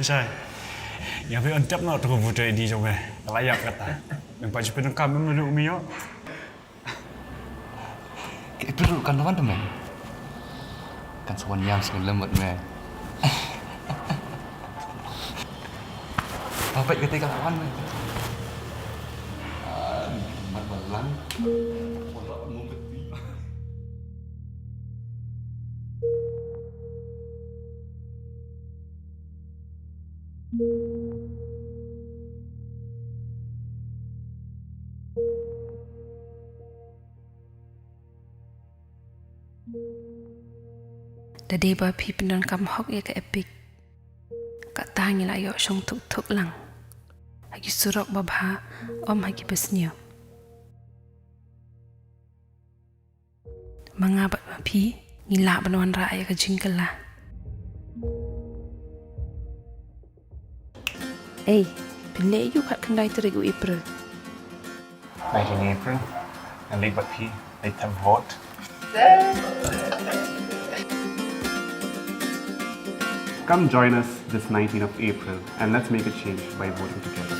Sai. Yang pi ontap nak tu voter ID jom layak kata. Nampak je Pyndonkam memang umi yo. Itu kan lawan tu men. Kan sowan yang sing lemot men. Apa ketika kawan men. Mat balang. Dadi ba phi Pyndonkam hok ya ka epic. Ka tangi la yo song thuk thuk lang. Hagi surok babha om hagi besnyo. Mangabat ba phi ngila ban Wanrah ya ka Jingkylla. Eh, pinle yu kat kendai terigu April. 19 April. And late but P. Late time vote. Come join us this 19th of April and let's make a change by voting together.